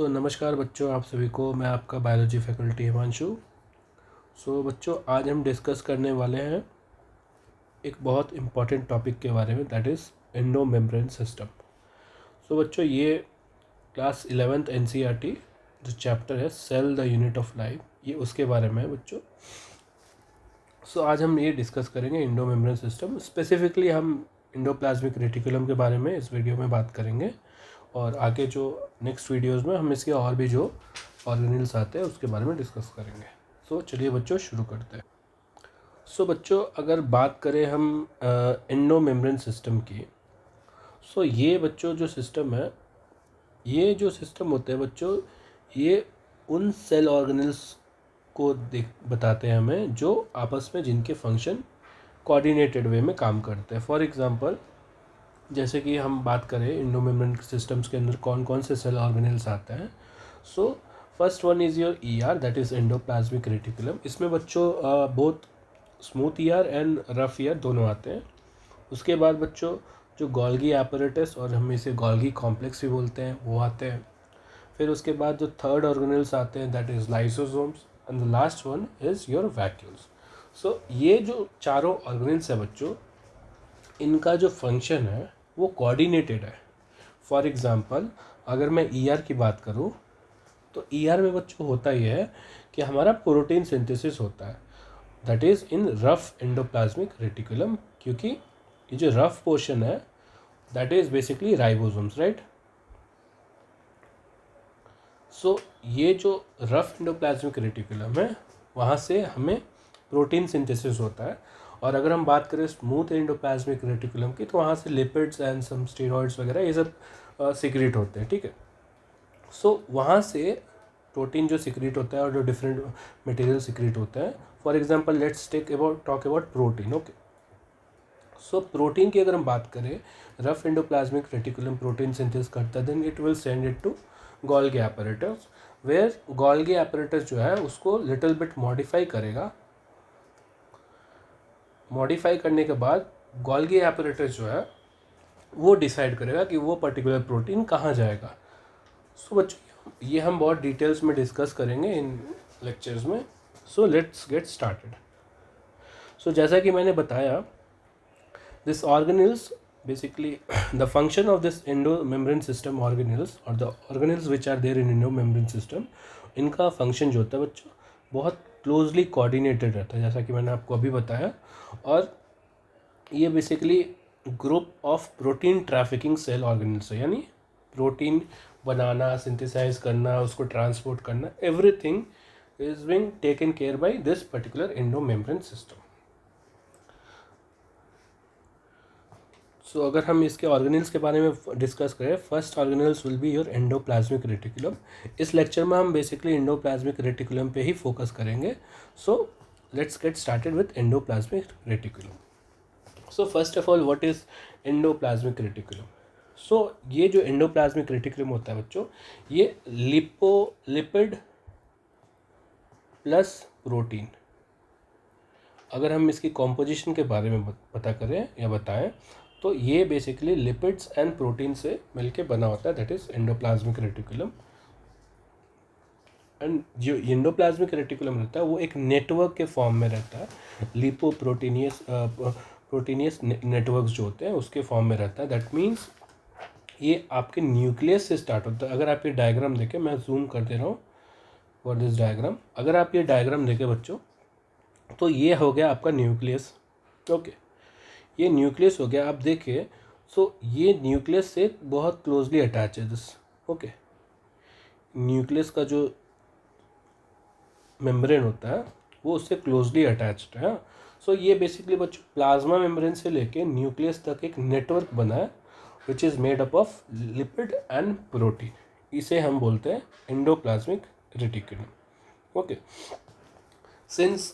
नमस्कार बच्चों, आप सभी को मैं आपका बायोलॉजी फैकल्टी हिमांशु। बच्चों, आज हम डिस्कस करने वाले हैं एक बहुत इम्पॉर्टेंट टॉपिक के बारे में, दैट इज़ एंडोमेम्ब्रेन सिस्टम। बच्चों, ये क्लास 11th NCERT जो चैप्टर है cell the unit of life, ये उसके बारे में है बच्चों। आज हम ये डिस्कस करेंगे एंडोमेम्ब्रेन सिस्टम। स्पेसिफिकली हम एंडोप्लाज्मिक रेटिकुलम के बारे में इस वीडियो में बात करेंगे, और आगे जो नेक्स्ट वीडियोस में हम इसके और भी जो ऑर्गेनेल्स आते हैं उसके बारे में डिस्कस करेंगे। चलिए बच्चों शुरू करते हैं। बच्चों, अगर बात करें हम एंडोमेम्ब्रेन सिस्टम की, ये बच्चों जो सिस्टम है, ये जो सिस्टम होते हैं बच्चों, ये उन सेल ऑर्गेनेल्स को बताते हैं हमें जो आपस में जिनके फंक्शन कोऑर्डिनेटेड वे में काम करते हैं। फॉर एग्जांपल, जैसे कि हम बात करें एंडोमेम्ब्रेन सिस्टम्स के अंदर कौन कौन से सेल ऑर्गेनेल्स आते हैं। First one is your ER, that is endoplasmic reticulum. इसमें बच्चों बहुत smooth ER and rough ER दोनों आते हैं। उसके बाद बच्चों जो गोल्गी एपरेटस, और हम इसे गोल्गी कॉम्प्लेक्स भी बोलते हैं, वो आते हैं। फिर उसके बाद जो थर्ड ऑर्गेनेल्स आते हैं, that is lysosomes, and the last one is your vacuoles. ये जो चारों ऑर्गेनेल्स है बच्चों, इनका जो फंक्शन है वो कोऑर्डिनेटेड है। फॉर एग्ज़ाम्पल, अगर मैं ER की बात करूँ तो ER में बच्चों होता ही है कि हमारा प्रोटीन सिंथेसिस होता है, that is in rough endoplasmic reticulum, क्योंकि ये जो रफ पोर्शन है that is basically ribosomes, right. ये जो रफ एंडोप्लाज्मिक रेटिकुलम है, वहाँ से हमें प्रोटीन सिंथेसिस होता है। और अगर हम बात करें स्मूथ एंडोप्लाज्मिक रेटिकुलम की, तो वहाँ से लिपिड्स एंड सम स्टेरॉइड्स वगैरह ये सब सिक्रीट होते हैं, ठीक है। वहाँ से प्रोटीन जो सिक्रीट होता है और जो डिफरेंट मटेरियल सिक्रीट होता है, for example let's talk about protein, okay. Protein की अगर हम बात करें, rough endoplasmic reticulum protein synthesis करता है, then it will send it to Golgi apparatus, where Golgi apparatus जो है उसको लिटिल बिट मॉडिफाई करेगा। मॉडिफाई करने के बाद गोल्गी एपरेटस जो है वो डिसाइड करेगा कि वो पर्टिकुलर प्रोटीन कहाँ जाएगा। बच्चों, ये हम बहुत डिटेल्स में डिस्कस करेंगे इन लेक्चर्स में। Let's get started. जैसा कि मैंने बताया, this organelles basically the function of this endomembrane system organelles, और the organelles which are there in endomembrane system, इनका फंक्शन जो होता है बच्चों बहुत क्लोजली कोऑर्डिनेटेड रहता है, जैसा कि मैंने आपको अभी बताया। और ये basically group of protein trafficking cell organelles है, यानी प्रोटीन बनाना, सिंथेसाइज करना, उसको ट्रांसपोर्ट करना, everything is being taken care by this particular endomembrane system. अगर हम इसके ऑर्गेनेल्स के बारे में डिस्कस करें, first organelles will be your endoplasmic reticulum. इस लेक्चर में हम बेसिकली एंडोप्लाज्मिक रेटिकुलम पे ही फोकस करेंगे। Let's get started with endoplasmic reticulum. First of all, what is endoplasmic reticulum? ये जो एंडोप्लाज्मिक रेटिकुलम होता है बच्चों, ये लिपिड प्लस प्रोटीन, अगर हम इसकी कॉम्पोजिशन के बारे में पता करें या बताएं, तो ये बेसिकली लिपिड्स एंड प्रोटीन से मिलके बना होता है, that is endoplasmic reticulum. And जो एंडोप्लाज्मिक रेटिकुलम रहता है वो एक नेटवर्क के फॉर्म में रहता है, प्रोटीनियस नेटवर्क्स जो होते हैं उसके फॉर्म में रहता है। दैट मीन्स ये आपके न्यूक्लियस से स्टार्ट होता है। अगर आप ये डायग्राम देखें, मैं जूम कर दे रहा हूँ फॉर दिस डायग्राम। अगर आप ये डायग्राम देखें बच्चों, तो ये हो गया आपका न्यूक्लियस, ओके। ये न्यूक्लियस हो गया, आप देखिए। ये न्यूक्लियस से बहुत क्लोजली अटैच है दिस, ओके। न्यूक्लियस का जो मेम्ब्रेन होता है वो उससे क्लोजली अटैच्ड है। ये बेसिकली बच्चों प्लाज्मा मेम्ब्रेन से लेके न्यूक्लियस तक एक नेटवर्क बना है, which is made up of lipid and protein. इसे हम बोलते हैं endoplasmic reticulum, okay. Since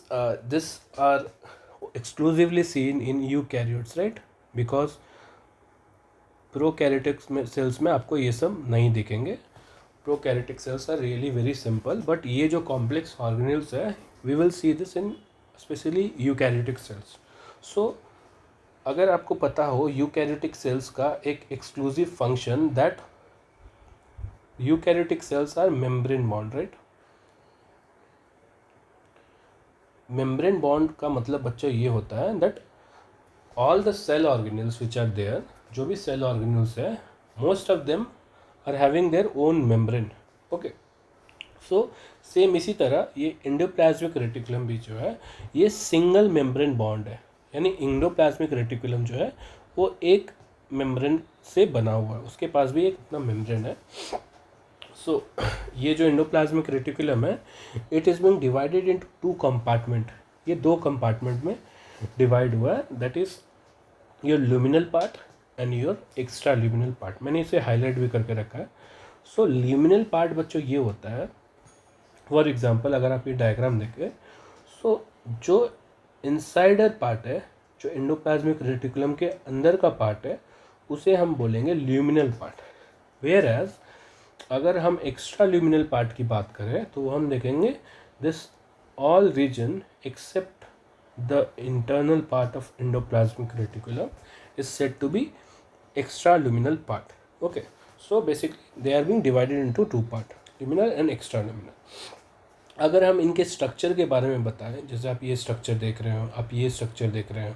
this are exclusively seen in eukaryotes, right? Because prokaryotic cells में आपको ये सब नहीं दिखेंगे। Prokaryotic cells are really very simple, but ये जो complex organelles है, we will see this in especially eukaryotic cells. अगर आपको पता हो यूकैरियोटिक सेल्स का एक exclusive function, that eukaryotic cells are membrane bond, right. Membrane bond का मतलब बच्चों ये होता है that all the cell organelles which are there, जो भी सेल ऑर्गेनल्स है, most of them are having their own membrane. Okay, so same इसी तरह ये एंडोप्लाज्मिक रेटिकुलम भी जो है ये सिंगल मेम्ब्रेन बॉन्ड है, यानी एंडोप्लाज्मिक रेटिकुलम जो है वो एक मेम्ब्रेन से बना हुआ है, उसके पास भी एक अपना मेम्ब्रेन है। सो ये जो एंडोप्लाज्मिक रेटिकुलम है it is being divided into to compartment, ये दो कंपार्टमेंट में डिवाइड हुआ है, that is your luminal part and your extra luminal part. मैंने इसे हाईलाइट भी करके रखा है। सो ल्यूमिनल पार्ट बच्चों ये होता है, फॉर एग्जांपल अगर आप ये डायग्राम देखें, सो जो इनसाइडर पार्ट है, जो एंडोप्लाज्मिक रेटिकुलम के अंदर का पार्ट है, उसे हम बोलेंगे ल्यूमिनल पार्ट। वेयर एज अगर हम एक्स्ट्रा ल्यूमिनल पार्ट की बात करें तो हम देखेंगे this all region except the internal part of endoplasmic reticulum is said to be extra luminal part. Okay, so basically they are being divided into two part, luminal and extra luminal. अगर हम इनके structure के बारे में बताएं, जैसे आप ये स्ट्रक्चर देख रहे हो, आप ये स्ट्रक्चर देख रहे हो,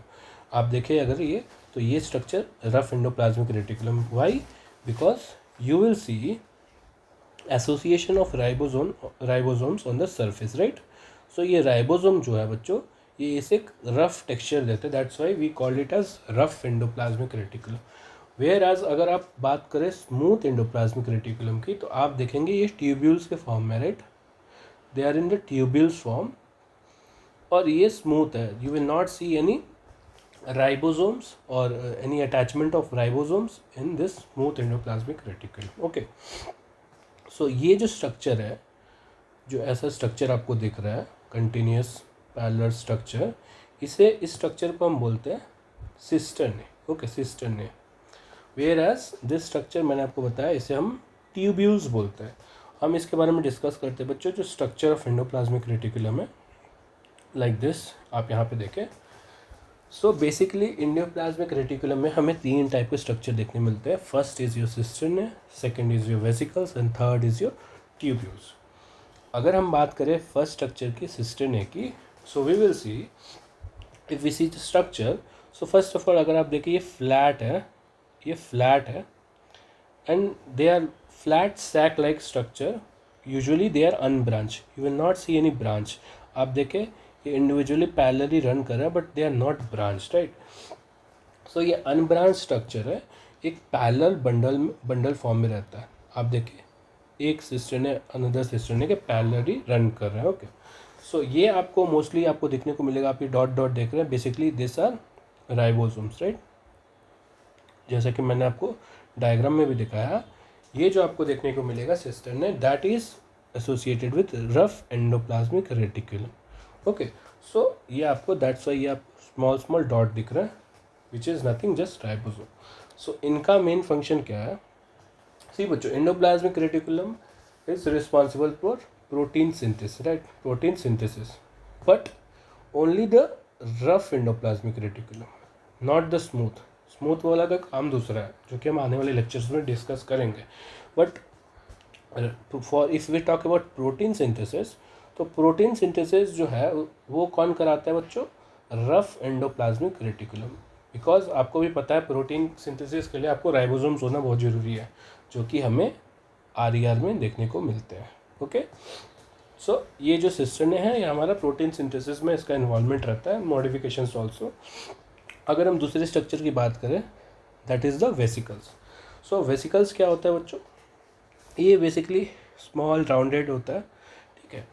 आप देखें अगर ये, तो ये structure rough endoplasmic reticulum. Why? Because you will see association of ribosomes on the surface, right. So ये राइबोसोम जो है बच्चों, ये इसे एक रफ टेक्सचर देते हैं, that's why we called it as rough endoplasmic reticulum. Whereas अगर आप बात करें स्मूथ एंडोप्लाज्मिक रेटिकुलम की, तो आप देखेंगे ये ट्यूब्यूल्स के फॉर्म में, right, they are in the tubules form, और ये स्मूथ है, you will not see any ribosomes or any attachment of ribosomes in this smooth endoplasmic reticulum। Okay, so ये जो स्ट्रक्चर है, जो ऐसा स्ट्रक्चर आपको दिख रहा है, कंटिन्यूस पैरेलल स्ट्रक्चर, इसे इस स्ट्रक्चर को हम बोलते हैं cisternae. Okay, cisternae. Whereas this structure मैंने आपको बताया इसे हम ट्यूब्यूल्स बोलते हैं। हम इसके बारे में डिस्कस करते हैं बच्चों। जो स्ट्रक्चर ऑफ एंडोप्लाज्मिक रेटिकुलम है लाइक दिस, आप यहाँ पे देखें। सो बेसिकली एंडोप्लाज्मिक रेटिकुलम में हमें तीन टाइप के स्ट्रक्चर देखने मिलते हैं। First is your cisternae, second is your vesicles and third is your tubules. अगर हम बात करें फर्स्ट स्ट्रक्चर की, सिस्टर्ने की, so we will see if we see the structure. So first of all अगर आप देखें, ये फ्लैट है, ये फ्लैट है, and they are flat sac like structure, usually they are unbranch, you will not see any branch. आप देखें ये इंडिविजुअली पैरेलली रन कर रहा है but they are not branch, right. So ये अनब्रांच स्ट्रक्चर है, एक पैरेलल बंडल फॉर्म में रहता है। आप देखिए एक सिस्टर्ने अनदर सिस्टर्ने के पैरेलली रन कर रहे हैं। ओके, सो ये आपको मोस्टली आपको देखने को मिलेगा, आप ये डॉट डॉट देख रहे हैं, basically this are ribosomes, right. जैसा कि मैंने आपको डायग्राम में भी दिखाया, ये जो आपको देखने को मिलेगा cisternae, that is associated with rough endoplasmic reticulum. Okay, so ये आपको दैट्स वाई ये आप स्मॉल स्मॉल डॉट दिख रहा है, which is nothing just ribosome. So इनका मेन फंक्शन क्या है? सी बच्चों, endoplasmic reticulum is responsible for protein synthesis, right, protein synthesis, but only the rough endoplasmic reticulum, not the smooth. Smooth वाला का काम दूसरा है, जो कि हम आने वाले लेक्चर्स में डिस्कस करेंगे। But for if we talk about protein synthesis, तो प्रोटीन सिंथेसिस जो है वो कौन कराता है बच्चों? Rough endoplasmic reticulum. बिकॉज आपको भी पता है प्रोटीन सिंथेसिस के लिए आपको राइबोसोम्स होना बहुत ज़रूरी है, जो कि हमें आरईआर में देखने को मिलते हैं। ओके, सो ये जो सिस्टर्ने है ये हमारा प्रोटीन सिंथेसिस में इसका इन्वॉल्वमेंट रहता है, मॉडिफिकेशंस ऑल्सो। अगर हम दूसरे स्ट्रक्चर की बात करें, that is the vesicles. So vesicles क्या होता है बच्चों? ये बेसिकली स्मॉल राउंडेड होता है, ठीक है,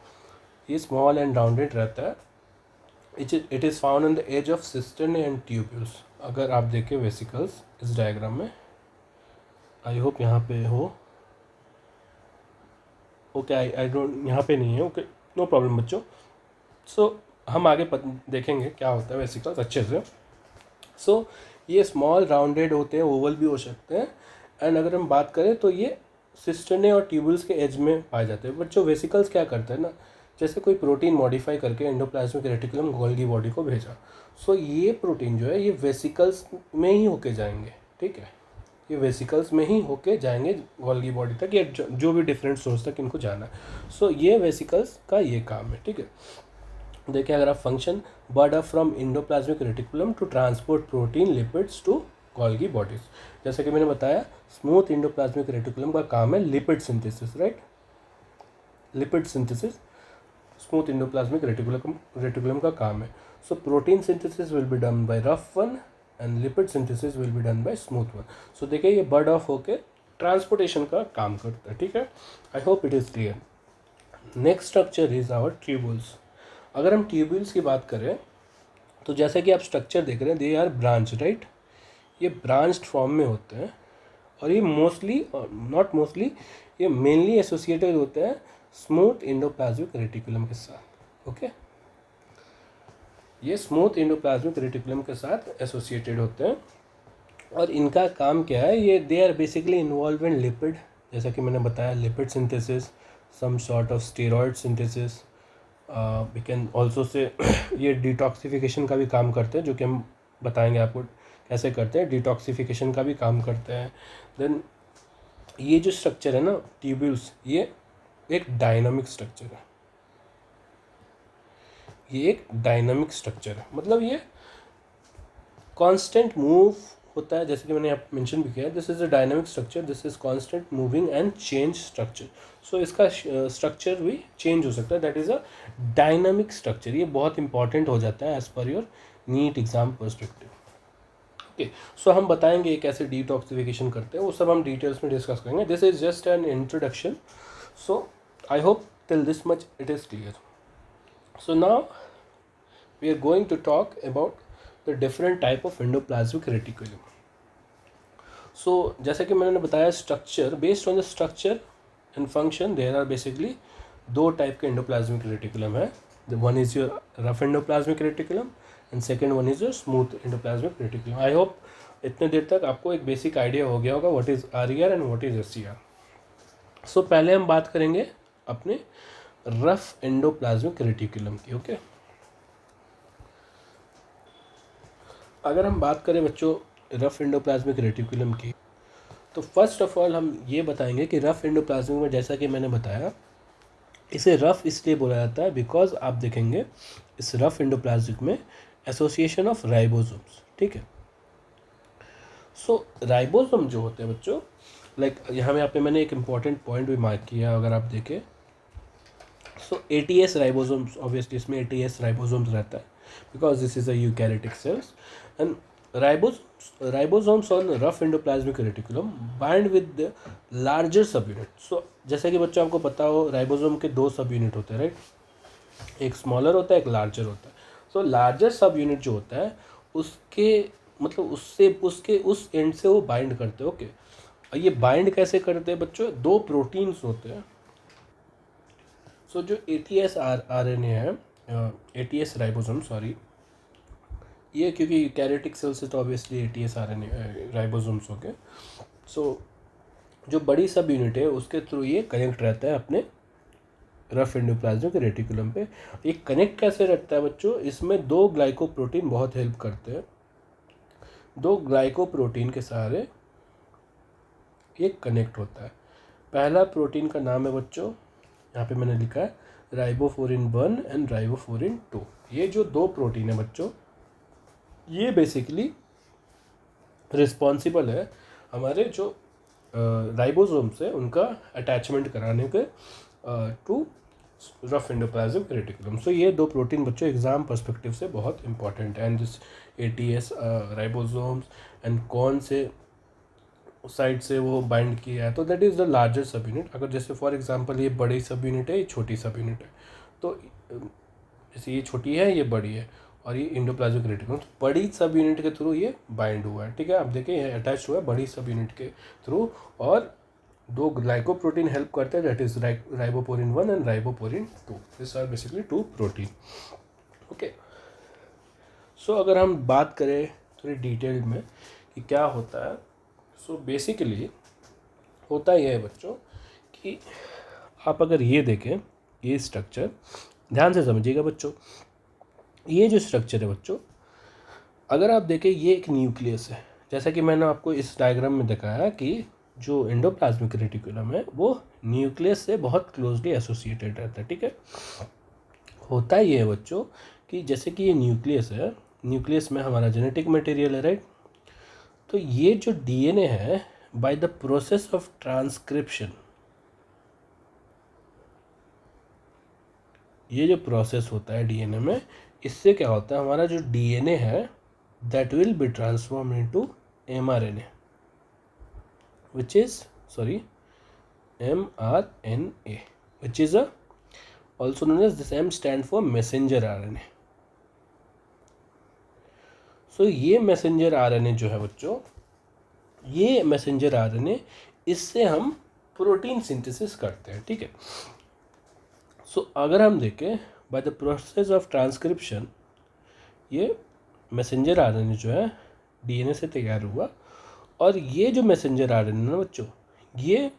ये स्मॉल एंड राउंडेड रहता है। It is found on the edge of cisternae and tubules. अगर आप देखें वेसिकल्स इस डायग्राम में, आई होप यहाँ पे हो। ओके, आई डोंट, यहाँ पे नहीं है। ओके, नो प्रॉब्लम बच्चों। सो हम आगे देखेंगे क्या होता है वेसिकल्स अच्छे से। सो ये स्मॉल राउंडेड होते हैं, ओवल भी हो सकते हैं, एंड अगर हम बात करें तो ये सिस्टर्ने और ट्यूब्यूल्स के एज में पाए जाते हैं। बच्चों वेसिकल्स क्या करते हैं ना, जैसे कोई प्रोटीन मॉडिफाई करके एंडोप्लाज्मिक रेटिकुलम गोल्गी बॉडी को भेजा, सो ये प्रोटीन जो है ये वेसिकल्स में ही होके जाएंगे, ठीक है, ये वेसिकल्स में ही होके जाएंगे गोल्गी बॉडी तक, या जो भी डिफरेंट सोर्स तक इनको जाना है। सो ये वेसिकल्स का ये काम है, ठीक है। देखिए अगर आप function bud up from endoplasmic reticulum to transport protein lipids to Golgi bodies, जैसे कि मैंने बताया स्मूथ एंडोप्लाज्मिक रेटिकुलम का काम है lipid synthesis, right, lipid synthesis smooth endoplasmic reticulum का काम है। So protein synthesis will be done by rough one and lipid synthesis will be done by smooth one. So देखिए ये बर्ड ऑफ होके transportation का काम करता है, ठीक है। I hope it is clear. Next structure is our tubules. अगर हम ट्यूबुल्स की बात करें तो जैसे कि आप स्ट्रक्चर देख रहे हैं, दे आर ब्रांच, राइट, ये ब्रांच्ड फॉर्म में होते हैं और ये मोस्टली नॉट मोस्टली ये मेनली एसोसिएटेड होते हैं स्मूथ एंडोप्लाज्मिक रेटिकुलम के साथ, ओके। ये स्मूथ एंडोप्लाज्मिक रेटिकुलम के साथ एसोसिएटेड होते हैं और इनका काम क्या है, ये they are basically involve in lipid, जैसा कि मैंने बताया lipid synthesis, some sort of steroid synthesis, we can also say ये डिटॉक्सिफिकेशन का भी काम करते हैं, जो कि हम बताएंगे आपको कैसे करते हैं, डिटॉक्सिफिकेशन का भी काम करते हैं। देन ये जो स्ट्रक्चर है ना ट्यूब्यूल्स, ये एक डायनामिक स्ट्रक्चर है, ये एक डायनामिक स्ट्रक्चर है, मतलब ये कांस्टेंट मूव होता है, जैसे कि मैंने आप मेंशन भी किया, this is a dynamic structure, this is constant moving and change structure. So इसका स्ट्रक्चर भी चेंज हो सकता है, that is a dynamic structure. ये बहुत इंपॉर्टेंट हो जाता है as per your NEET exam perspective, okay. So हम बताएंगे कैसे डिटॉक्सिफिकेशन करते हैं, वो सब हम डिटेल्स में डिस्कस करेंगे। This is just an introduction, so I hope till this much it is clear. So now we are going to talk about the different type of endoplasmic reticulum. So जैसे कि मैंने बताया structure, based on the structure and function there are basically दो type के endoplasmic reticulum है। One is your rough endoplasmic reticulum and second one is your smooth endoplasmic reticulum. I hope इतने देर तक आपको एक बेसिक आइडिया हो गया होगा what is RER and what is SCR। सो पहले हम बात करेंगे अपने रफ एंडोप्लाज्मिक रेटिकुलम की, ओके। अगर हम बात करें बच्चों रफ एंडोप्लाज्मिक रेटिकुलम की, तो फर्स्ट ऑफ ऑल हम ये बताएंगे कि रफ एंडोप्लाज्मिक में, जैसा कि मैंने बताया, इसे रफ इसलिए बोला जाता है बिकॉज आप देखेंगे इस रफ एंडोप्लाज्मिक में एसोसिएशन ऑफ राइबोसोम्स, ठीक है। सो राइबोसोम जो होते हैं बच्चों, लाइक यहाँ पे मैंने एक इम्पॉर्टेंट पॉइंट भी मार्क किया, अगर आप देखें सो ATS राइबोसोम्स, ऑब्वियसली इसमें ATS राइबोसोम्स रहता है because this is a eukaryotic cells and ribosomes on rough endoplasmic reticulum bind with the larger subunit. So जैसे कि बच्चों आपको पता हो राइबोसोम के दो सब यूनिट होते हैं, राइट, एक स्मॉलर होता है एक लार्जर होता है। सो लार्जर सब यूनिट जो होता है उसके मतलब उसके उस एंड से वो बाइंड करते हैं, ओके। और ये बाइंड कैसे करते हैं बच्चों, दो प्रोटीन्स होते हैं। सो जो ATS RNA है, ATS राइबोसोम, सॉरी, ये क्योंकि कैरियोटिक सेल से तो ऑब्वियसली ATS RNA राइबोसोम्स हो गए। सो जो बड़ी सब यूनिट है उसके थ्रू ये कनेक्ट रहता है अपने रफ एंडोप्लाज्मिक रेटिकुलम पे। ये कनेक्ट कैसे रहता है बच्चों, इसमें दो ग्लाइकोप्रोटीन बहुत हेल्प करते हैं। दो ग्लाइकोप्रोटीन के सहारे ये कनेक्ट होता है। पहला प्रोटीन का नाम है बच्चों, यहाँ पे मैंने लिखा है राइबोफोरिन 1 एंड राइबोफोरिन 2। ये जो दो प्रोटीन है बच्चों, ये बेसिकली रिस्पॉन्सिबल है हमारे जो राइबोसोम से उनका अटैचमेंट कराने के to rough endoplasmic reticulum. So ये दो प्रोटीन बच्चों एग्जाम पर्सपेक्टिव से बहुत इंपॉर्टेंट है। And this ATS ribosomes and कौन से साइड से वो बाइंड किया है, तो दैट इज़ द लार्जर सब यूनिट। अगर जैसे फॉर एग्जांपल ये बड़ी सब यूनिट है, ये छोटी सब यूनिट है, तो जैसे ये छोटी है ये बड़ी है और ये एंडोप्लाज्मिक रेटिकुलम, तो बड़ी सब यूनिट के थ्रू ये बाइंड हुआ है, ठीक है। आप देखिए ये अटैच हुआ है बड़ी सब यूनिट के थ्रू और दो ग्लाइकोप्रोटीन हेल्प करते हैं, that is ribophorin 1 and ribophorin 2। This are basically two protein, okay. So अगर हम बात करें थोड़ी डिटेल में कि क्या होता है, सो बेसिकली होता यह है बच्चों कि आप अगर ये देखें, ये स्ट्रक्चर ध्यान से समझिएगा बच्चों, ये जो स्ट्रक्चर है बच्चों, अगर आप देखें ये एक न्यूक्लियस है, जैसा कि मैंने आपको इस डायग्राम में दिखाया कि जो एंडोप्लाज्मिक रेटिकुलम है वो न्यूक्लियस से बहुत क्लोजली एसोसिएटेड रहता है, ठीक है। होता ये है बच्चों कि जैसे कि ये न्यूक्लियस है, न्यूक्लियस में हमारा जेनेटिक मटेरियल है, राइट। तो ये जो डीएनए है, by the process of transcription, ये जो प्रोसेस होता है डीएनए में, इससे क्या होता है, हमारा जो डीएनए है that will be transform into mRNA, which is mRNA, which is also known as, this M stand for messenger RNA. So ये मैसेंजर आरएनए जो है बच्चों, ये मैसेंजर आरएनए, इससे हम प्रोटीन सिंथेसिस करते हैं, ठीक है। सो अगर हम देखें by the process of transcription, ये मैसेंजर आरएनए जो है डीएनए से तैयार हुआ, और ये जो मैसेंजर आरएनए ना बच्चों, ये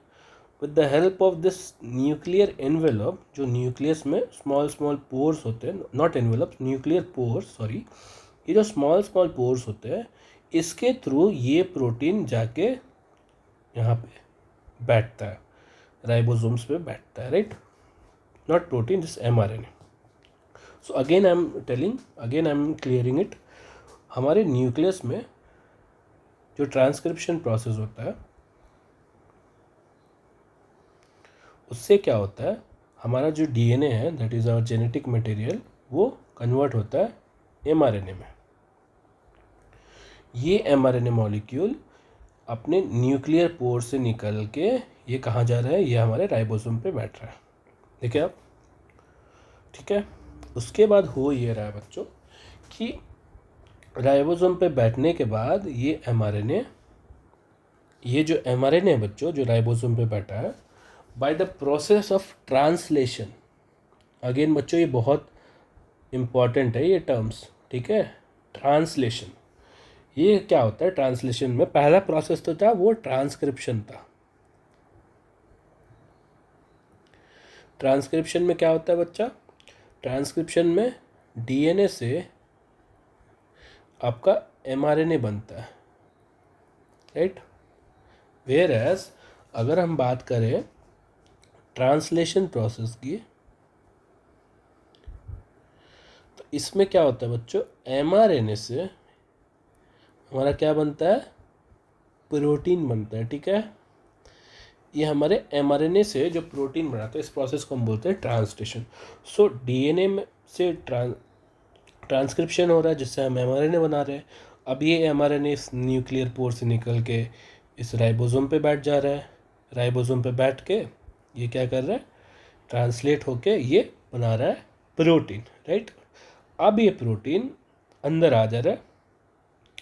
with the help of this nuclear envelope, जो न्यूक्लियस में स्मॉल स्मॉल पोर्स होते हैं, not envelope, nuclear pores, sorry, ये जो स्मॉल स्मॉल पोर्स होते हैं, इसके थ्रू ये प्रोटीन जाके यहाँ पे बैठता है, राइबोसोम्स पे बैठता है, right. Not protein, this mRNA. So again I am telling, again I am clearing it, हमारे न्यूक्लियस में जो ट्रांसक्रिप्शन प्रोसेस होता है, उससे क्या होता है, हमारा जो डीएनए है that is our genetic material, वो कन्वर्ट होता है एमआरएनए में। ये एमआरएनए मॉलिक्यूल अपने न्यूक्लियर पोर से निकल के ये कहाँ जा रहा है, ये हमारे राइबोसोम पे बैठ रहा है, देखिए आप, ठीक है। उसके बाद हो ये रहा है बच्चों कि राइबोसोम पे बैठने के बाद ये एमआरएनए, ये जो एमआरएनए है बच्चों, जो राइबोसोम पे बैठा है, by the process of translation, again बच्चों ये बहुत इम्पॉर्टेंट है ये टर्म्स, ठीक है। ट्रांसलेशन, ये क्या होता है, ट्रांसलेशन में पहला प्रोसेस तो था वो ट्रांसक्रिप्शन था। ट्रांसक्रिप्शन में क्या होता है बच्चा, ट्रांसक्रिप्शन में डीएनए से आपका एमआरएनए बनता है, राइट। वेयर एज अगर हम बात करें ट्रांसलेशन प्रोसेस की, तो इसमें क्या होता है बच्चों, एमआरएनए से हमारा क्या बनता है, प्रोटीन बनता है, ठीक है। ये हमारे एमआरएनए से जो प्रोटीन बनाता है, इस प्रोसेस को हम बोलते हैं ट्रांसलेशन। सो डीएनए में से ट्रांसक्रिप्शन हो रहा है, जिससे हम एमआरएनए बना रहे हैं। अब ये एमआरएनए इस न्यूक्लियर पोर से निकल के इस राइबोसोम पे बैठ जा रहा है, राइबोसोम पे बैठ के ये क्या कर रहा है, ट्रांसलेट होके ये बना रहा है प्रोटीन, राइट। अब ये प्रोटीन अंदर आ जा रहा है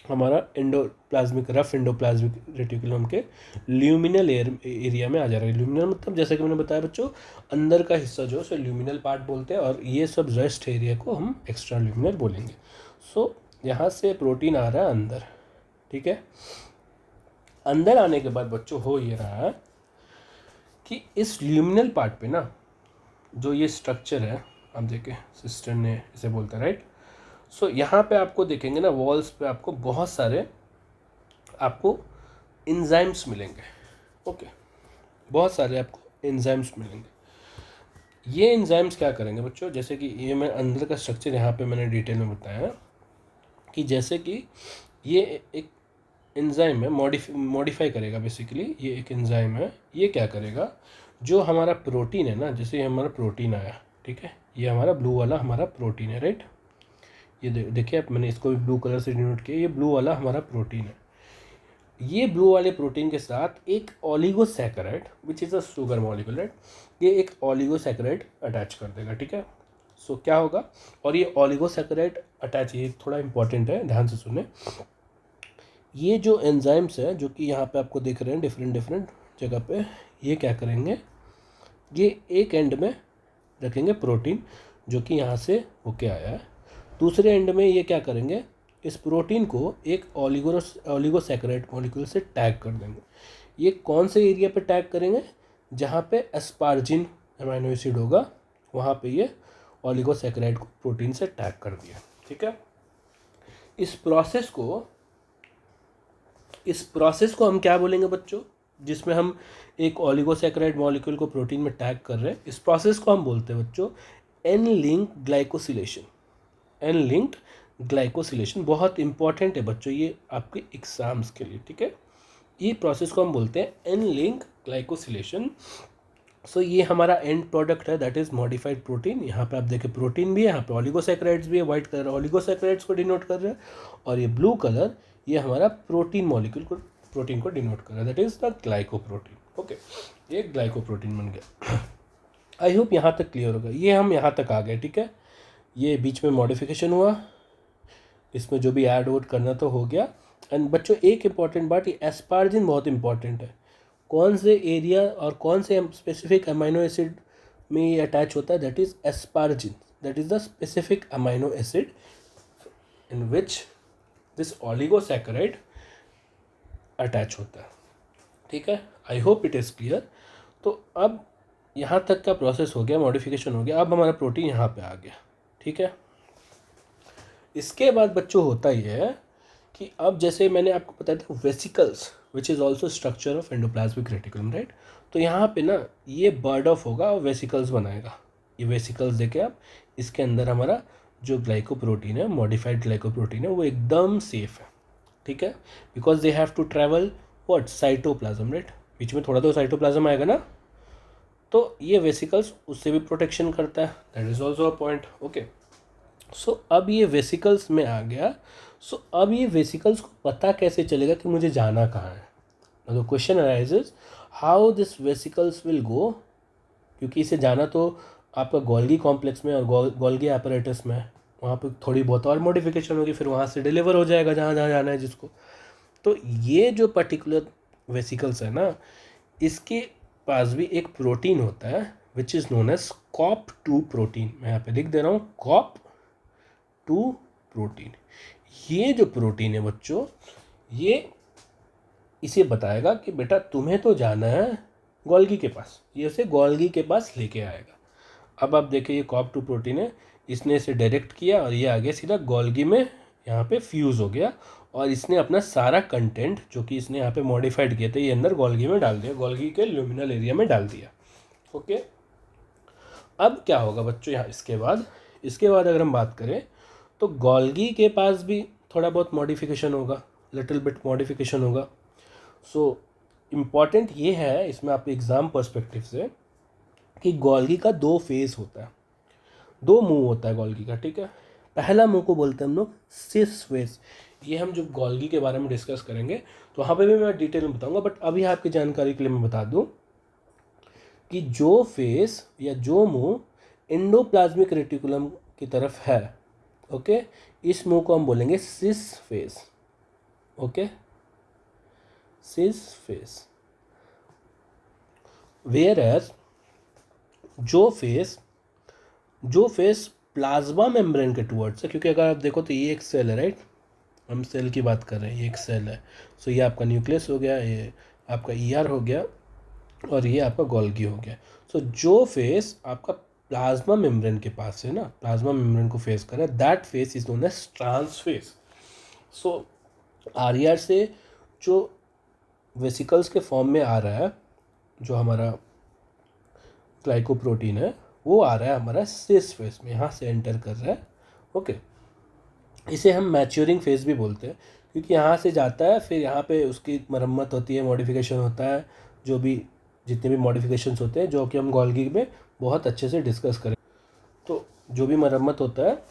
हमारा एंडोप्लाज्मिक, रफ एंडोप्लाज्मिक रेटिकुलम के ल्यूमिनल एरिया में आ जा रहा है। ल्यूमिनल मतलब जैसे कि मैंने बताया बच्चों, अंदर का हिस्सा जो है उसे ल्यूमिनल पार्ट बोलते हैं, और ये सब रेस्ट एरिया को हम एक्स्ट्रा ल्यूमिनल बोलेंगे। सो यहाँ से प्रोटीन आ रहा है अंदर, ठीक है। अंदर आने के बाद बच्चों हो ये रहा है कि इस ल्यूमिनल पार्ट पे ना जो ये स्ट्रक्चर है, आप देखें सिस्टर ने इसे बोलते हैं, राइट। सो यहाँ पे आपको देखेंगे ना, वॉल्स पे आपको बहुत सारे आपको एंजाइम्स मिलेंगे, ओके, बहुत सारे आपको एंजाइम्स मिलेंगे। ये एंजाइम्स क्या करेंगे बच्चों, जैसे कि ये मैं अंदर का स्ट्रक्चर यहाँ पे मैंने डिटेल में बताया कि जैसे कि ये एक एंजाइम है, मॉडिफाई करेगा बेसिकली, ये एक एंजाइम है, ये क्या करेगा, जो हमारा प्रोटीन है ना, जैसे हमारा प्रोटीन आया, ठीक है, ये हमारा ब्लू वाला हमारा प्रोटीन है, राइट। ये देखिए आप, मैंने इसको भी ब्लू कलर से डिनोट किया, ये ब्लू वाला हमारा प्रोटीन है। ये ब्लू वाले प्रोटीन के साथ एक oligosaccharide which is a sugar molecule, right, ये एक ओलिगोसैकेराइड अटैच कर देगा, ठीक है। सो क्या होगा, और ये ओलिगोसैकेराइड अटैच, ये थोड़ा इंपॉर्टेंट है, ध्यान से सुने। ये जो एंजाइम्स है जो कि यहाँ पे आपको दिख रहे हैं डिफरेंट डिफरेंट जगह पे, ये क्या करेंगे, ये एक एंड में रखेंगे प्रोटीन जो कि यहाँ से होके आया है, दूसरे एंड में ये क्या करेंगे, इस प्रोटीन को एक ओलिगोसैकेराइड मॉलिक्यूल से टैग कर देंगे। ये कौन से एरिया पे टैग करेंगे, जहाँ पे एस्पार्जिन अमीनो एसिड होगा, वहाँ पे ये ओलिगोसैकेराइड को प्रोटीन से टैग कर दिया, ठीक है। इस प्रोसेस को इस प्रोसेस को हम क्या बोलेंगे बच्चों, जिसमें हम एक ओलिगोसैकेराइड मॉलिक्यूल को प्रोटीन में टैग कर रहे हैं, इस प्रोसेस को हम बोलते हैं बच्चों N link glycosylation. N linked glycosylation बहुत इंपॉर्टेंट है बच्चों ये आपके एग्जाम्स के लिए, ठीक है। ये प्रोसेस को हम बोलते हैं एन लिंक ग्लाइकोसिलेशन। सो ये हमारा एंड प्रोडक्ट है, दैट इज मॉडिफाइड प्रोटीन। यहाँ पे आप देखें प्रोटीन भी है, यहाँ पे ओलिगोसैकेराइड्स भी है, व्हाइट कलर ओलिगोसैकेराइड्स को डिनोट कर रहा है, और ये ब्लू कलर ये हमारा प्रोटीन मॉलिक्यूल को, प्रोटीन को डिनोट कर रहा है, that is the glycoprotein. Okay, ये ग्लाइकोप्रोटीन बन गया। आई होप यहाँ तक क्लियर होगा। ये हम यहाँ तक आ गए, ठीक है। ये बीच में मॉडिफिकेशन हुआ, इसमें जो भी ऐड वोड करना तो हो गया। एंड बच्चों एक इंपॉर्टेंट बात, ये एस्पार्जिन बहुत इंपॉर्टेंट है। कौन से एरिया और कौन से स्पेसिफिक अमाइनो एसिड में ये अटैच होता है, that is asparagine, that is the specific amino acid in which this oligosaccharide attach होता है, ठीक है। I hope it is clear. तो अब यहाँ तक का प्रोसेस हो गया, मॉडिफिकेशन हो गया, अब हमारा प्रोटीन यहाँ पे आ गया, ठीक है। इसके बाद बच्चों होता ही है कि अब जैसे मैंने आपको बताया था vesicles which is also structure of endoplasmic reticulum, right. तो यहाँ पे ना ये बर्ड ऑफ होगा और वेसिकल्स बनाएगा। ये वेसिकल्स देखे आप, इसके अंदर हमारा जो ग्लाइकोप्रोटीन है, मॉडिफाइड ग्लाइकोप्रोटीन है, वो एकदम सेफ है, ठीक है। Because they have to travel what cytoplasm, right. बीच में थोड़ा तो साइटोप्लाज्म आएगा ना, तो ये वेसिकल्स उससे भी प्रोटेक्शन करता है, that is also a point. Okay, so अब ये वेसिकल्स में आ गया। सो अब ये वेसिकल्स को पता कैसे चलेगा कि मुझे जाना कहाँ है। तो question arises how this vesicles will go, क्योंकि इसे जाना तो आपका गोल्गी कॉम्प्लेक्स में और गोल्गी एपरेटस में, वहाँ पे थोड़ी बहुत और मॉडिफिकेशन होगी, फिर वहाँ से डिलीवर हो जाएगा जहाँ जहाँ जाना है जिसको। तो ये जो पर्टिकुलर वेसिकल्स है ना, इसके पास भी एक प्रोटीन होता है which is known as COP2 protein. मैं यहाँ पे लिख दे रहा हूँ COP2 प्रोटीन। ये जो प्रोटीन है बच्चों, ये इसे बताएगा कि बेटा तुम्हें तो जाना है गोल्गी के पास, ये उसे गोल्गी के पास लेके आएगा। अब आप देखिए ये COP2 प्रोटीन है, इसने इसे डायरेक्ट किया और ये आगे सीधा गोल्गी में यहाँ पे फ्यूज़ हो गया, और इसने अपना सारा कंटेंट जो कि इसने यहाँ पे मॉडिफाइड किया था ये अंदर गोल्गी में डाल दिया, गोल्गी के ल्यूमिनल एरिया में डाल दिया। ओके, अब क्या होगा बच्चों यहाँ इसके बाद अगर हम बात करें तो गोल्गी के पास भी थोड़ा बहुत मॉडिफिकेशन होगा, लिटिल बिट मॉडिफिकेशन होगा। सो इम्पॉर्टेंट ये है इसमें आपके एग्ज़ाम पर्सपेक्टिव से कि गोल्गी का 2 फेज़ होता है, 2 मुंह होता है गोल्गी का, ठीक है। पहला मुंह को बोलते हैं हम लोग सिस फेज। ये हम जब गोल्गी के बारे में डिस्कस करेंगे तो वहाँ पे भी मैं डिटेल में बताऊंगा, बट अभी आपकी जानकारी के लिए मैं बता दूं कि जो फेस या जो मुंह एंडोप्लाज्मिक रेटिकुलम की तरफ है, ओके, इस मुंह को हम बोलेंगे cis face. Okay, cis face. Whereas जो फेस प्लाज्मा मेम्ब्रेन के टुवर्ड्स है, क्योंकि अगर आप देखो तो ये एक सेल है, राइट, हम सेल की बात कर रहे हैं, ये एक सेल है। सो ये आपका न्यूक्लियस हो गया, ये आपका ER हो गया, और ये आपका गोल्गी हो गया। सो जो फेस आपका प्लाज्मा मेम्ब्रेन के पास है ना, प्लाज्मा मेम्ब्रेन को फेस कर रहा है, that face is known as trans face. So RER से जो वेसिकल्स के फॉर्म में आ रहा है, जो हमारा ग्लाइकोप्रोटीन है, वो आ रहा है हमारा सिस फेस में, यहाँ से एंटर कर रहा है। ओके, इसे हम मैच्योरिंग फेज भी बोलते हैं, क्योंकि यहाँ से जाता है, फिर यहाँ पे उसकी मरम्मत होती है, मॉडिफिकेशन होता है, जो भी जितने भी मॉडिफिकेशंस होते हैं जो कि हम गोल्गी में बहुत अच्छे से डिस्कस करें। तो जो भी मरम्मत होता है,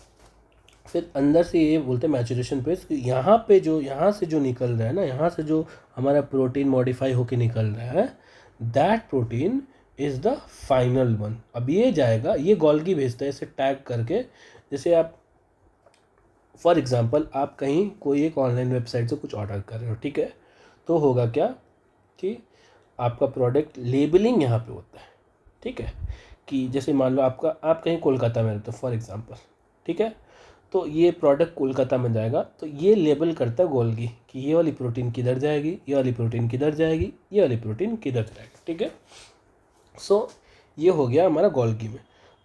फिर अंदर से ये बोलते हैं मैच्योरेशन फेज। यहाँ पे जो यहाँ से जो निकल रहा है ना, यहाँ से जो हमारा प्रोटीन मॉडिफाई होके निकल रहा है, that protein is the final one. अब ये जाएगा, ये गोल्गी भेजता है इसे टैग करके। जैसे आप फॉर एग्ज़ाम्पल आप कहीं कोई एक ऑनलाइन वेबसाइट से कुछ ऑर्डर कर रहे हो, ठीक है, तो होगा क्या कि आपका प्रोडक्ट लेबलिंग यहाँ पे होता है, ठीक है, कि जैसे मान लो आप कहीं कोलकाता में रहते हो फॉर एग्ज़ाम्पल, ठीक है, तो ये प्रोडक्ट कोलकाता में जाएगा, तो ये लेबल करता है गोल्गी कि ये वाली प्रोटीन किधर जाएगी, ये वाली प्रोटीन किधर जाएगी, ये वाली प्रोटीन किधर जाएगी, ठीक है। सो ये हो गया हमारा गोल्गी में।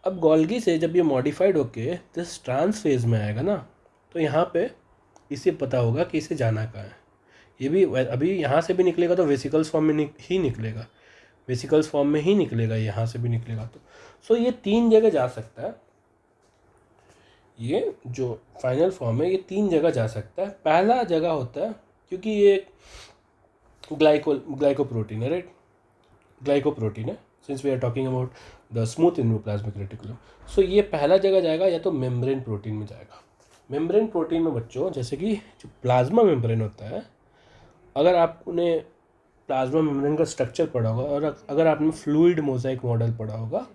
अब गोल्गी से जब ये मॉडिफाइड होके दिस ट्रांस फेज में आएगा ना, तो यहाँ पे इसे पता होगा कि इसे जाना कहाँ है, ये भी अभी यहाँ से भी निकलेगा तो वेसिकल्स फॉर्म में ही निकलेगा, वेसिकल्स फॉर्म में ही निकलेगा, यहाँ से भी निकलेगा। तो सो ये 3 जगह जा सकता है, ये जो फाइनल फॉर्म है ये 3 जगह जा सकता है। पहला जगह होता है, क्योंकि ये ग्लाइकोप्रोटीन है, राइट, ग्लाइकोप्रोटीन है, since we are talking about the smooth endoplasmic reticulum. So ये पहला जगह जाएगा या तो मेम्ब्रेन प्रोटीन में जाएगा। मेम्ब्रेन प्रोटीन में बच्चों जैसे कि जो प्लाज्मा मेम्ब्रेन होता है, अगर आपने प्लाज्मा मेम्ब्रेन का स्ट्रक्चर पढ़ा होगा और अगर आपने फ्लूइड मोज़ाइक मॉडल पढ़ा होगा,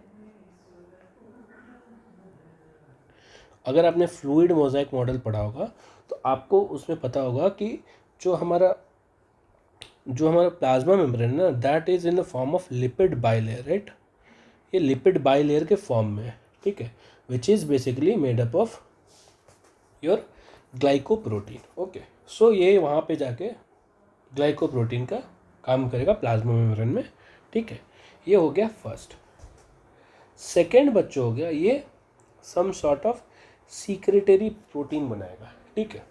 अगर आपने फ्लूइड मोज़ाइक मॉडल पढ़ा होगा तो आपको उसमें पता होगा कि जो हमारा प्लाज्मा मेम्ब्रेन है ना, that is in the form of lipid bilayer, right, ये लिपिड बाइलेयर के फॉर्म में है, ठीक है, which is basically made up of your glycoprotein. Okay, so ये वहाँ पे जाके ग्लाइकोप्रोटीन का काम करेगा प्लाज्मा मेम्ब्रेन में, ठीक है। ये हो गया फर्स्ट। सेकेंड बच्चों हो गया ये some sort of secretory protein बनाएगा, ठीक है,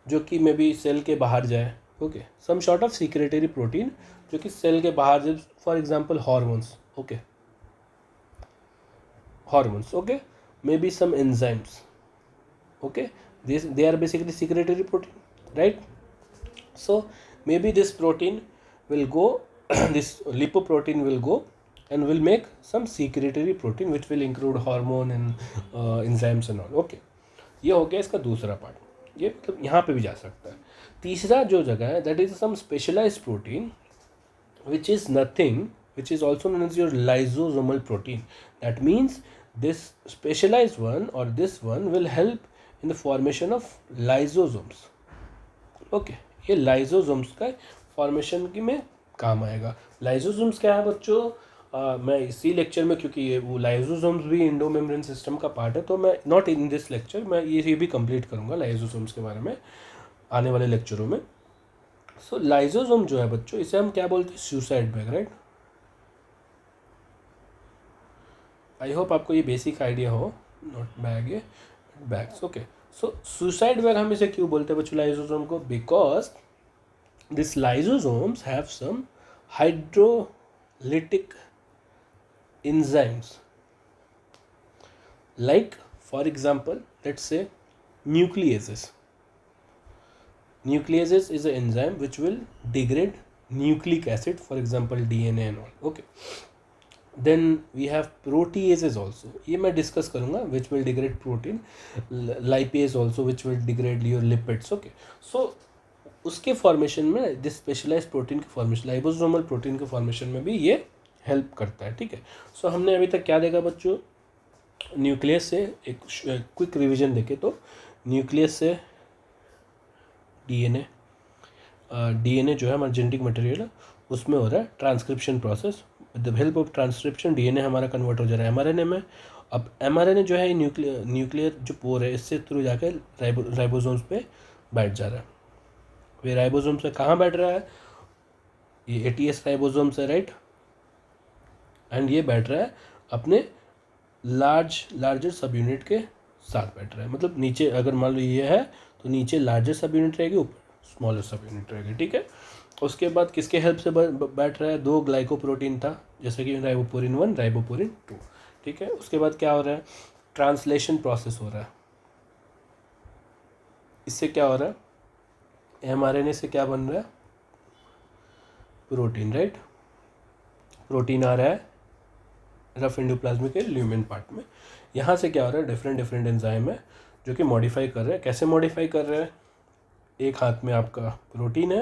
जो कि मे बी सेल के बाहर जाए। Okay, some sort of secretory protein जो कि सेल के बाहर जाए, for example hormones, okay, hormones, okay, may be some enzymes, okay, they are basically secretory protein, right? So maybe this protein will go this lipoprotein will go and will make some secretory protein which will include hormone and enzymes and all, okay। ये हो गया इसका दूसरा part, ये मतलब यहाँ पे भी जा सकता है। तीसरा जो जगह है that is some specialized protein which is nothing, which is also known as your lysosomal protein। That means this specialized one or this one will help in the formation of lysosomes, okay, ये lysosomes का formation की में काम आएगा। lysosomes क्या है बच्चों, मैं इसी लेक्चर में, क्योंकि ये वो lysosomes भी इंडो मेम्ब्रेन सिस्टम का पार्ट है, तो मैं नॉट इन दिस लेक्चर मैं ये भी कंप्लीट करूँगा lysosomes के बारे में आने वाले लेक्चरों में। सो लाइजोसोम जो है बच्चों, इसे हम क्या बोलते हैं, suicide bag, right. I hope आपको ये बेसिक आइडिया हो, नॉट बैग, ये bags, okay. So suicide bag हम इसे क्यों बोलते हैं बच्चों लाइजोसोम को, because this lysosomes have some hydrolytic enzymes, like for example let's say nucleases is an enzyme which will degrade nucleic acid, for example DNA and all, okay। then we have proteases also, ये मैं discuss करूँगा, which will degrade protein, lipase also which will degrade your lipids, okay। so उसके formation में this specialised protein के formation, liposomal protein के formation में भी ये हेल्प करता है, ठीक है। सो हमने अभी तक क्या देखा बच्चों, न्यूक्लियस से एक क्विक रिवीजन देखे तो न्यूक्लियस से डीएनए जो है हमारा जेनेटिक मटेरियल है, उसमें हो रहा है transcription process, with the help of transcription DNA हमारा कन्वर्ट हो जा रहा है एमआरएनए में। अब एमआरएनए जो है न्यूक्लियर जो पोर है, इससे थ्रू जाकर राइबोसोम्स पे बैठ जा रहा है। वे राइबोसोम से कहाँ बैठ रहा है, ये एटीएस राइबोसोम से, राइट, एंड ये बैठ रहा है अपने लार्जर सब यूनिट के साथ बैठ रहा है, मतलब नीचे अगर मान लो ये है तो नीचे लार्जर सब यूनिट रहेगी, ऊपर स्मॉलर सब यूनिट रहेगी, ठीक है। उसके बाद किसके हेल्प से बैठ रहा है, 2 ग्लाइकोप्रोटीन था, जैसे कि राइबोपोरिन 1 राइबोपोरिन 2, ठीक है। उसके बाद क्या हो रहा है, ट्रांसलेशन प्रोसेस हो रहा है, इससे क्या हो रहा है, एमआरएनए से क्या बन रहा है, प्रोटीन, राइट, प्रोटीन आ रहा है रफ एंडोप्लाज्मिक के ल्यूमेन पार्ट में। यहाँ से क्या हो रहा है, डिफरेंट एंजाइम है जो कि मॉडिफाई कर रहे हैं। कैसे मॉडिफाई कर रहे हैं, एक हाथ में आपका प्रोटीन है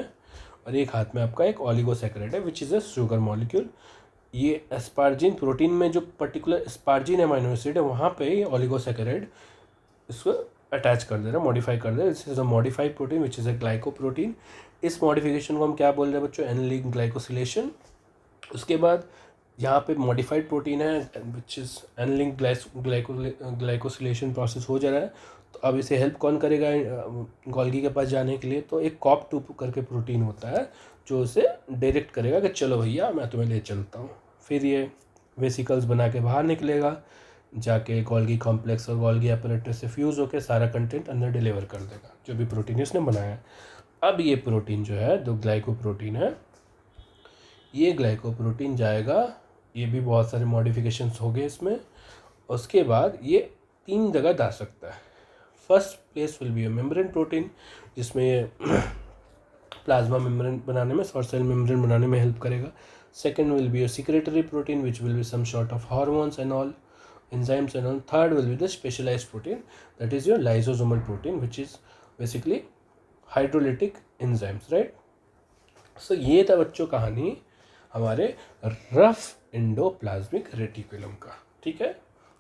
और एक हाथ में आपका एक ऑलिगोसैकेराइड है which is a sugar molecule. ये एस्पार्जिन, प्रोटीन में जो पर्टिकुलर एस्पार्जिन अमाइनो एसिड है वहाँ पे ये ऑलिगोसैकेराइड इसको अटैच कर दे रहा है, मॉडिफाई कर दे रहा है। This is a modified protein which is a glycoprotein. इस मॉडिफिकेशन को हम क्या बोल रहे हैं बच्चों, एनालिंग ग्लाइकोसिलेशन। उसके बाद यहाँ पे मॉडिफाइड प्रोटीन है which is annealing glycosylation process हो जा रहा है। तो अब इसे हेल्प कौन करेगा गोल्गी के पास जाने के लिए, तो एक COP2 करके प्रोटीन होता है जो उसे डायरेक्ट करेगा कि चलो भैया मैं तुम्हें ले चलता हूँ। फिर ये वेसिकल्स बना के बाहर निकलेगा, जाके गोल्गी कॉम्प्लेक्स और गोल्गी अपरेटस से फ्यूज़ होकर सारा कंटेंट अंदर डिलीवर कर देगा जो भी प्रोटीन इसने बनाया है। अब ये प्रोटीन जो है, जो ग्लाइकोप्रोटीन है, ये ग्लाइकोप्रोटीन जाएगा, ये भी बहुत सारे मॉडिफिकेशंस हो गए इसमें। उसके बाद ये 3 जगह जा सकता है। First place will be a membrane protein, जिसमें ये प्लाज्मा मेम्ब्रेन बनाने में और सेल मेम्ब्रेन बनाने में हेल्प करेगा। Second will be a secretory protein which will be some sort of hormones and all, enzymes and all. Third will be the specialized protein, that is your lysosomal protein, which is basically hydrolytic enzymes, right? So ये था बच्चों कहानी हमारे rough endoplasmic reticulum का, ठीक है।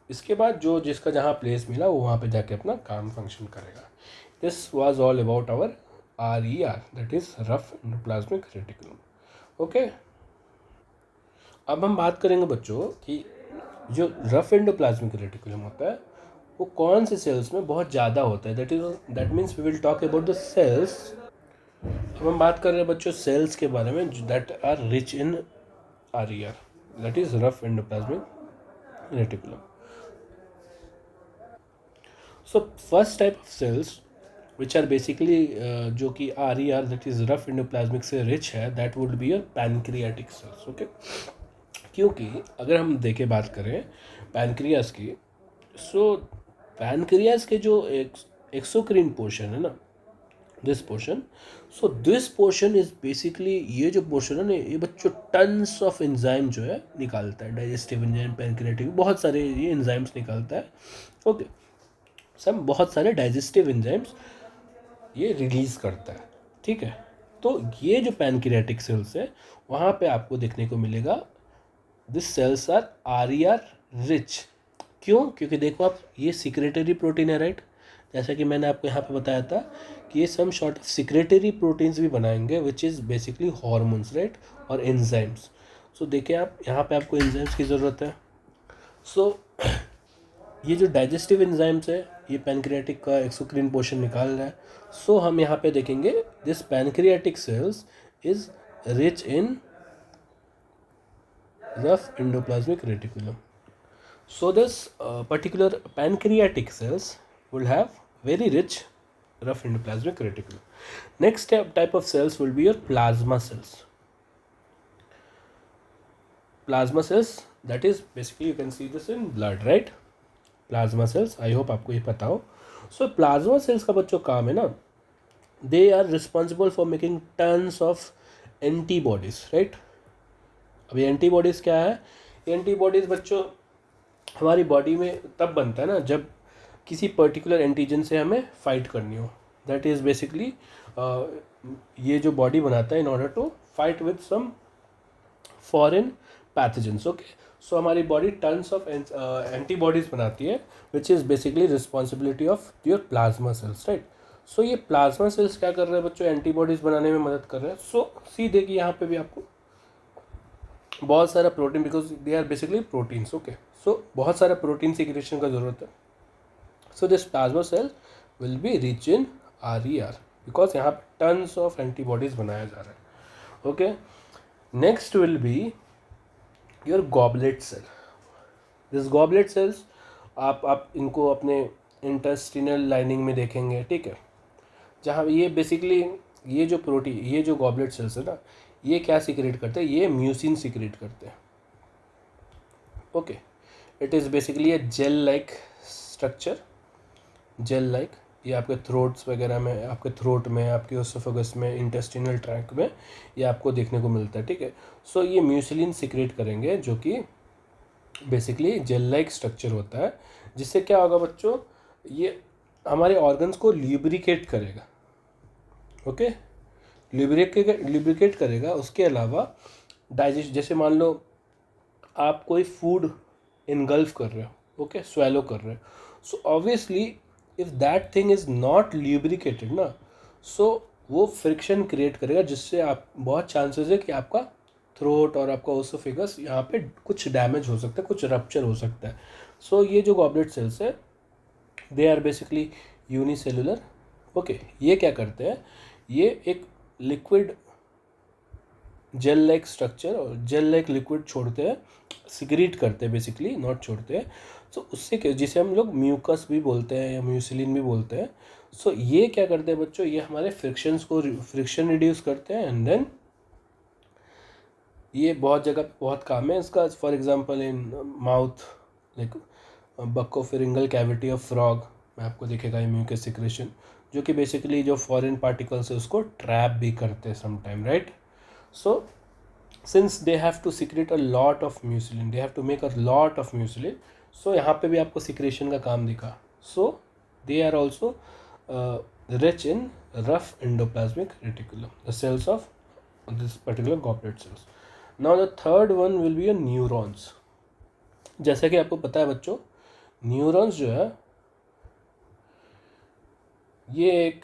इसके बाद जो जिसका जहाँ प्लेस मिला वो वहाँ पे जाके अपना काम फंक्शन करेगा। This was all about our RER, that is rough endoplasmic reticulum. Okay, अब हम बात करेंगे बच्चों कि जो रफ एंडोप्लाज्मिक रेटिकुलम होता है वो कौन से सेल्स में बहुत ज़्यादा होता है, that means we will talk about the cells. अब हम बात कर रहे हैं बच्चों सेल्स के बारे में that are rich in RER, that is rough endoplasmic reticulum. So first type of cells which are basically जो कि RER that is rough endoplasmic से रिच है, that would be your pancreatic cells. Okay, क्योंकि अगर हम देखें बात करें पैनक्रियास की, सो पैनक्रियास के जो एक्सोक्रीन पोर्शन है ना, this portion, so this portion is basically, ये जो पोर्शन है ना, ये बच्चों टन्स ऑफ एंजाइम जो है निकालता है, डाइजेस्टिव एंजाइम, पैनक्रियाटिक, बहुत सारे ये एंजाइम्स निकालता है। ओके, सब बहुत सारे डाइजेस्टिव एंजाइम्स ये रिलीज करता है, ठीक है। तो ये जो पैनक्रियाटिक सेल्स है वहाँ पे आपको देखने को मिलेगा this cells are RER rich. क्यों? क्योंकि देखो आप, ये सिक्रेटरी प्रोटीन है, राइट। जैसा कि मैंने आपको यहाँ पे बताया था कि ये some sort of secretory proteins भी बनाएंगे which is basically hormones, right, और एंजाइम्स। सो देखिए आप, यहाँ पे आपको एंजाइम्स की ज़रूरत है। सो ये जो डाइजेस्टिव एंजाइम्स है ये पैनक्रियाटिक का एक्सोक्रीन पोर्शन निकाल रहा है। सो हम यहाँ पे देखेंगे this pancreatic cells is rich in rough endoplasmic reticulum. So this particular pancreatic cells will have very rich rough endoplasmic reticulum. Next type of cells will be your plasma cells. Plasma cells, that is basically you can see this in blood, right? Plasma cells, I hope आपको ये पता हो। So plasma cells का बच्चों काम है ना, they are responsible for making tons of antibodies, right? अभी एंटीबॉडीज़ क्या है? एंटीबॉडीज़ बच्चों हमारी बॉडी में तब बनता है ना जब किसी पर्टिकुलर एंटीजन से हमें फाइट करनी हो। दैट इज़ बेसिकली ये जो बॉडी बनाता है in order to fight with some foreign pathogens. Okay, so हमारी बॉडी टन्स ऑफ एंटीबॉडीज़ बनाती है which is basically responsibility of your plasma cells, right. So ये प्लाज्मा सेल्स क्या कर रहे हैं बच्चों? एंटीबॉडीज़ बनाने में मदद कर रहे हैं। सो सीधे कि यहाँ पे भी आपको बहुत सारा protein, because they are basically proteins. Okay, so बहुत सारा प्रोटीन सिक्रेशन का ज़रूरत है। So this plasma cell will be rich in RER because यहाँ पे टन्स ऑफ एंटीबॉडीज़ बनाया जा रहा है। Okay, next will be your goblet cell. This goblet cells आप इनको अपने इंटेस्टिनल लाइनिंग में देखेंगे, ठीक है, जहाँ ये बेसिकली ये जो प्रोटीन, ये जो गॉबलेट सेल्स है ना, ये क्या सीक्रेट करते हैं? ये म्यूसिन सीक्रेट करते हैं। Okay, it is basically a jail like structure, gel like. ये आपके थ्रोट्स वगैरह में, आपके थ्रोट में, आपके ओसोफेगस में, इंटेस्टिनल ट्रैक में ये आपको देखने को मिलता है, ठीक है। सो ये म्यूसिलिन सीक्रेट करेंगे जो कि बेसिकली जेल लाइक स्ट्रक्चर होता है, जिससे क्या होगा बच्चों? ये हमारे ऑर्गन्स को ल्यूब्रिकेट करेगा। ओके, ल्यूब्रिकेट करेगा। उसके अलावा डाइजेस्ट, जैसे मान लो आप कोई फूड इनगल्फ कर रहे हो, ओके, स्वेलो कर रहे हो, so obviously if that thing is not lubricated ना, सो वो फ्रिक्शन क्रिएट करेगा, जिससे आप बहुत चांसेस है कि आपका थ्रोट और आपका ओसोफेगस यहाँ पे कुछ डैमेज हो सकता है, कुछ रप्चर हो सकता है। सो ये जो गॉबलेट सेल्स है they are basically unicellular. Okay, ये क्या करते हैं? ये एक लिक्विड जेल लाइक स्ट्रक्चर और जेल लाइक लिक्विड छोड़ते हैं, सिक्रीट करते हैं, बेसिकली नॉट छोड़ते हैं। सो उससे क्या, जिसे हम लोग म्यूकस भी बोलते हैं या म्यूसिलिन भी बोलते हैं। सो ये क्या करते हैं बच्चों, ये हमारे फ्रिक्शन रिड्यूस करते हैं, एंड देन ये बहुत जगह पे बहुत काम है इसका। For example in mouth, like buccopharyngeal cavity of frog में आपको दिखेगा ये म्यूकस सिक्रेशन, जो कि बेसिकली जो फॉरेन पार्टिकल्स है उसको ट्रैप भी करते हैं sometime, right. So since they have to secrete a lot of mucilin, they have to make a lot of mucilin, so यहाँ पे भी आपको सिक्रेशन का काम दिखा। So they are also rich in rough endoplasmic reticulum, the cells of this particular goblet cells. Now the third one will be a neurons. जैसा कि आपको पता है बच्चों, न्यूरॉन्स जो है ये एक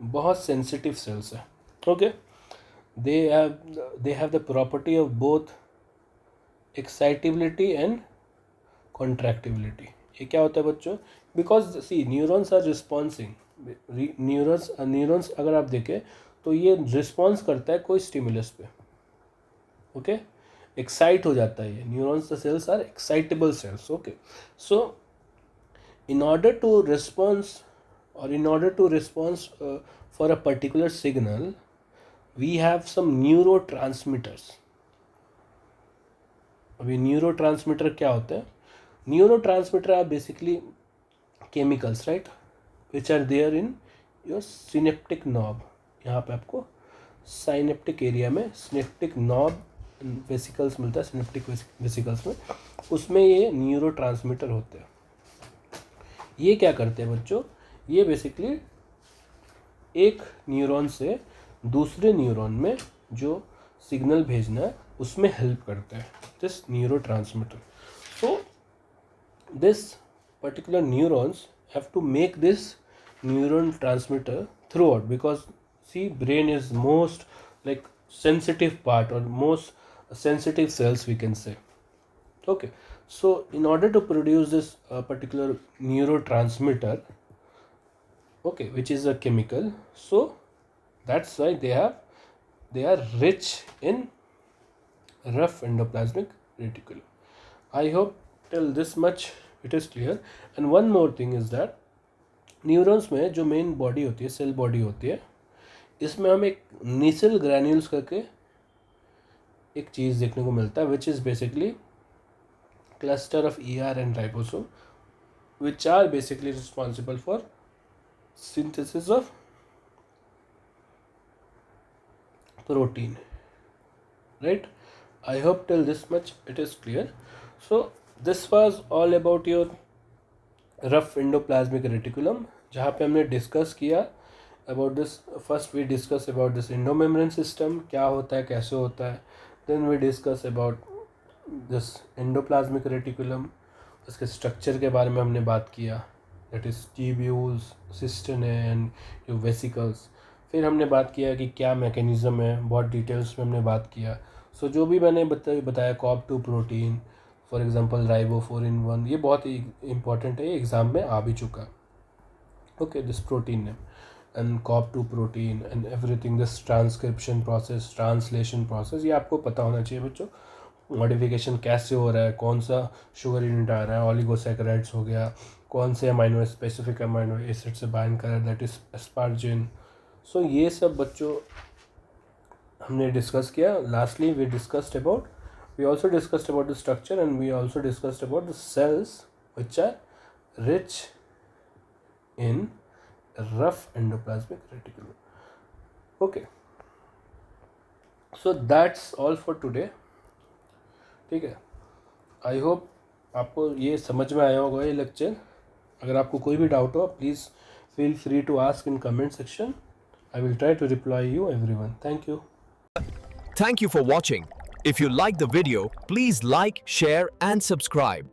बहुत सेंसिटिव सेल्स है। Okay, they have the property of both excitability and contractibility। ये क्या होता है बच्चों, because see neurons are responsing, neurons अगर आप देखें तो ये रिस्पॉन्स करता है कोई स्टिमुलस पे। ओके, एक्साइट हो जाता है ये neurons, the cells are excitable cells. Okay, so in order to respond for a particular signal, we have some neurotransmitters। अभी न्यूरोट्रांसमीटर क्या होते हैं? Neurotransmitter are basically chemicals, right, which are there in your synaptic knob. यहाँ पे आपको synaptic area में synaptic knob vesicles मिलता है, सिनेप्टिक वेसिकल्स में, उसमें ये न्यूरोट्रांसमीटर होते हैं। ये क्या करते हैं बच्चों, ये बेसिकली एक न्यूरॉन से दूसरे न्यूरॉन में जो सिग्नल भेजना है उसमें हेल्प करते हैं, this neurotransmitter. So this particular neurons have to make this neuron transmitter throughout, because see brain is most like sensitive part or most sensitive cells we can say। Okay, so in order to produce this particular neurotransmitter, okay, which is a chemical, so that's why they are rich in rough endoplasmic reticulum। I hope till this much it is clear। and one more thing is that neurons में जो main body होती है, cell body होती है, इसमें हम एक नीसल granules करके एक चीज़ देखने को मिलता है, which is basically cluster of ER and ribosome, which are basically responsible for synthesis of protein, right. I hope till this much it is clear. So this was all about your rough endoplasmic reticulum, जहाँ पे हमने discuss किया about this। first we discuss about this endomembrane system, क्या होता है, कैसे होता है, then we discuss about this endoplasmic reticulum, उसके स्ट्रक्चर के बारे में हमने बात किया, that is tubules, cisternae and your vesicles। फिर हमने बात किया कि क्या मैकेनिज्म है, बहुत डिटेल्स में हमने बात किया। सो जो भी मैंने बताया COP2 प्रोटीन, फॉर एग्जांपल राइबोफ्लोरिन 1, ये बहुत ही इंपॉर्टेंट है, ये एग्ज़ाम में आ भी चुका। Okay, this protein name and COP2 protein and everything, this transcription process, translation process, ये आपको पता होना चाहिए बच्चों। मॉडिफिकेशन कैसे हो रहा है, कौन सा शुगर यूनिट आ रहा है, ऑलिगोसैकेराइड्स हो गया, कौन से अमाइनो स्पेसिफिक अमाइनो एसिड से बाइंड कर रहा है, दैट इज एस्पार्जिन। सो ये सब बच्चों हमने डिस्कस किया। Lastly we also discussed about the structure and we also discussed about the cells which are rich in rough endoplasmic reticulum। okay, so that's all for today। ठीक है, I hope आपको ये समझ में आया होगा ये लेक्चर। अगर आपको कोई भी डाउट हो, please feel free to ask in comment section. I will try to reply you everyone. Thank you. Thank you for watching। If you like the video, please like, share and subscribe।